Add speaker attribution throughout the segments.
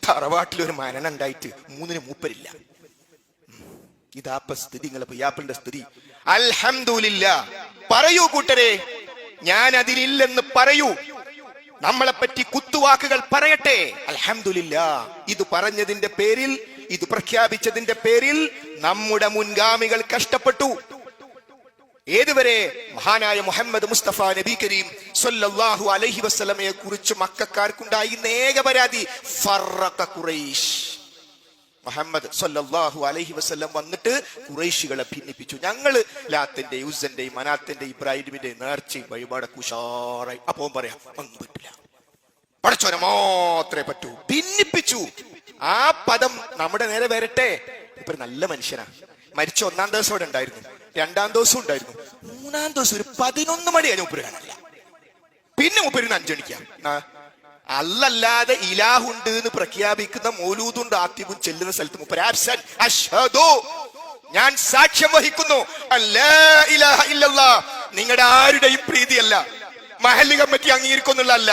Speaker 1: തറവാട്ടിലൊരു മരണം ഉണ്ടായിട്ട് 3 മൂപ്പരില്ല. ഇതാപ്പ സ്ഥിതി, നിങ്ങളെ പുയ്യാപ്പിളിന്റെ സ്ഥിതി. അൽഹംദുലില്ലാ പറയൂ കൂട്ടരെ, ഞാൻ അതിലില്ലെന്ന് പറയൂ. നമ്മളെ പറ്റി കുത്തുവാക്കുകൾ പറയട്ടെ. അൽഹംദുലില്ലാ, ഇത് പറഞ്ഞതിന്റെ പേരിൽ, ഇത് പ്രഖ്യാപിച്ചതിന്റെ പേരിൽ നമ്മുടെ മുൻഗാമികൾ കഷ്ടപ്പെട്ടു. ഏതുവരെ? മഹാനായ മുഹമ്മദ് മുസ്തഫ നബി കരീം സ്വല്ലല്ലാഹു അലൈഹി വസല്ലമയെ കുറിച്ച് മക്കക്കാർക്കുണ്ടായിരുന്ന ഏക പരാതി ഫറഖ ഖുറൈശ്. മുഹമ്മദ് സ്വല്ലല്ലാഹു അലൈഹി വസല്ലം വന്നിട്ട് ഖുറൈശികളെ ഭിന്നിപ്പിച്ചു. ഞങ്ങള് ലാത്തിന്റെ ഉസ്സന്റെ മനാത്തിന്റെ ഇബ്രാഹിമിന്റെ നേർച്ചയും വഴിപാടൊക്കെ ഉഷാറായി. അപ്പൊ പറയാം ഒന്നും പറ്റില്ല, പടച്ചോനെ മാത്രമേ പറ്റൂ. ഭിന്നിപ്പിച്ചു. ആ പദം നമ്മുടെ നേരെ വരട്ടെ. ഇപ്പൊ നല്ല മനുഷ്യനാ. മരിച്ച 1-ാം ദിവസം ഇവിടെ ഉണ്ടായിരുന്നു, 2-ാം ദിവസം ഉണ്ടായിരുന്നു, 3-ാം ദിവസം ഒരു 11 മണി അതിന് മുപ്പര് കാണില്ല. പിന്നെ മുപ്പര് 5 മണിക്കാ. അല്ലല്ലാതെ ഇലാഹുണ്ട് എന്ന് പ്രഖ്യാപിക്കുന്ന മൗലൂദും ആത്തിബും ചെല്ലുന്ന സ്ഥലത്ത് മുപ്പര് ആബ്സെന്റ്. അഷ്ഹദു, ഞാൻ സാക്ഷ്യം വഹിക്കുന്നു അല്ലാ ഇലാഹ ഇല്ലല്ലാഹ്. നിങ്ങളുടെ ആരുടെയും പ്രീതിയല്ല, മഹല്ല് കമ്മിറ്റി അംഗീകരിക്കുന്നുള്ളതല്ല,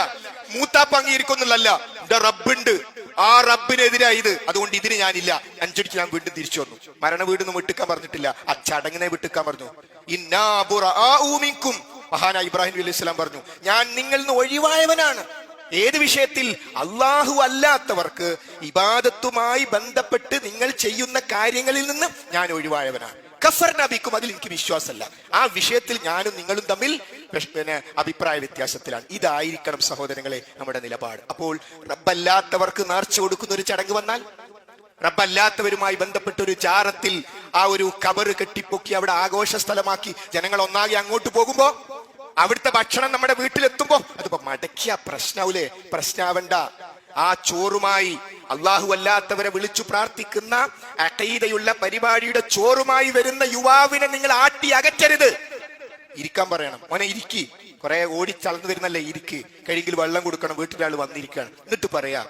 Speaker 1: മൂത്താപ്പ് അംഗീകരിക്കുന്നുള്ളതല്ല. എന്റെ റബ്ബുണ്ട്, ആ റബ്ബിനെതിരായത്. അതുകൊണ്ട് ഇതിന് ഞാനില്ല. 5 മണിക്ക് ഞാൻ വീണ്ടും തിരിച്ചു വന്നു. മരണ വീടിന്ന് വിട്ടുക്കാൻ പറഞ്ഞിട്ടില്ല, ആ ചടങ്ങിനെ വിട്ടുക്കാൻ പറഞ്ഞു. ഇന്നാ ബുറാഉ മിൻകും, മഹാനായ ഇബ്രാഹിം നബി അലൈഹി സ്വലാം പറഞ്ഞു, ഞാൻ നിങ്ങളിൽ നിന്ന് ഒഴിവായവനാണ്. ഏത് വിഷയത്തിൽ? അള്ളാഹു അല്ലാത്തവർക്ക് ഇബാദത്തുമായി ബന്ധപ്പെട്ട് നിങ്ങൾ ചെയ്യുന്ന കാര്യങ്ങളിൽ നിന്ന് ഞാൻ ഒഴിവായവനാണ്. കഫർ നബിക്കും, അതിൽ എനിക്ക് വിശ്വാസമല്ല. ആ വിഷയത്തിൽ ഞാനും നിങ്ങളും തമ്മിൽ അഭിപ്രായ വ്യത്യാസത്തിലാണ്. ഇതായിരിക്കണം സഹോദരങ്ങളെ നമ്മുടെ നിലപാട്. അപ്പോൾ റബ്ബല്ലാത്തവർക്ക് നേർച്ച കൊടുക്കുന്ന ഒരു ചടങ്ങ് വന്നാൽ, റബ്ബല്ലാത്തവരുമായി ബന്ധപ്പെട്ട ഒരു ജാറത്തിൽ ആ ഒരു കബറ് കെട്ടിപ്പൊക്കി അവിടെ ആഘോഷ സ്ഥലമാക്കി ജനങ്ങൾ ഒന്നാകെ അങ്ങോട്ട് പോകുമ്പോ, അവിടുത്തെ ഭക്ഷണം നമ്മുടെ വീട്ടിലെത്തുമ്പോ അതിപ്പോ മടക്കിയ പ്രശ്നാവൂലേ? പ്രശ്നാവണ്ട. ആ ചോറുമായി, അള്ളാഹു അല്ലാത്തവരെ വിളിച്ചു പ്രാർത്ഥിക്കുന്ന അഖീദയുള്ള പരിപാടിയുടെ ചോറുമായി വരുന്ന യുവാവിനെ നിങ്ങൾ ആട്ടി അകറ്റരുത്. ഇരിക്കാൻ പറയണം. മോനെ ഇരിക്കി, കുറെ ഓടിച്ചളർന്നു വരുന്നല്ലേ, ഇരിക്ക്. കഴിയിൽ വെള്ളം കൊടുക്കണം, വീട്ടിലാൾ വന്നിരിക്കുകയാണ്. എന്നിട്ട് പറയാ,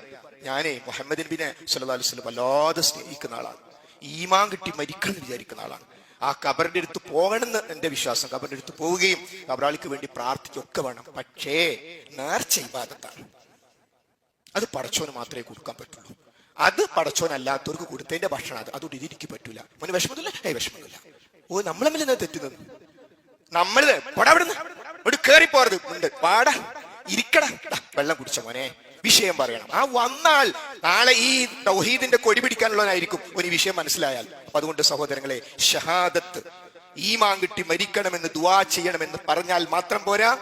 Speaker 1: ഞാനേ മുഹമ്മദ് നബിനെ സല്ലല്ലാഹു അലൈഹി വസല്ലം വല്ലാതെ സ്നേഹിക്കുന്ന ആളാണ്, ഈമാൻ കിട്ടി മരിക്കണം എന്ന് വിചാരിക്കുന്ന ആളാണ്. ആ ഖബറിന്റെ അടുത്ത് പോകണമെന്ന് എന്റെ വിശ്വാസം. ഖബറിന്റെ അടുത്ത് പോവുകയും ഖബറാളിക്ക് വേണ്ടി പ്രാർത്ഥിക്കുകയൊക്കെ വേണം. പക്ഷേ നേർച്ച ഇബാദത്താണ്. അത് പടച്ചോന് മാത്രമേ കൊടുക്കാൻ പറ്റുള്ളൂ. അത് പടച്ചോനല്ലാത്തവർക്ക് കൊടുത്തതിന്റെ ഭക്ഷണം അത്. അതുകൊണ്ട് ഇതിരിക്ക് പറ്റൂല. മോന് വിഷമത്തില്ല? വിഷമമില്ല. ഓ, നമ്മൾ തമ്മിൽ എന്താ തെറ്റുന്നത്? നമ്മള് പൊടാവിടുന്ന് ഒരു കേറി പോറത് ഉണ്ട്. പാടാ, ഇരിക്കടാ, വെള്ളം കുടിച്ച മോനെ, വിഷയം പറയണം. ആ വന്നാൽ നാളെ ഈ തൗഹീദിന്റെ കൊടി പിടിക്കാനുള്ളവനായിരിക്കും ഒരു വിഷയം മനസ്സിലായാൽ. അപ്പൊ അതുകൊണ്ട് സഹോദരങ്ങളെ, ഷഹാദത്ത്, ഈമാൻ കിട്ടി മരിക്കണമെന്ന് ദുആ ചെയ്യണമെന്ന് പറഞ്ഞാൽ മാത്രം പോരാ,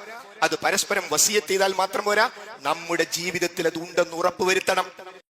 Speaker 1: അത് പരസ്പരം വസിയത്ത് ചെയ്താൽ മാത്രം പോരാ, നമ്മുടെ ജീവിതത്തിൽ അത് ഉണ്ടെന്ന് ഉറപ്പുവരുത്തണം.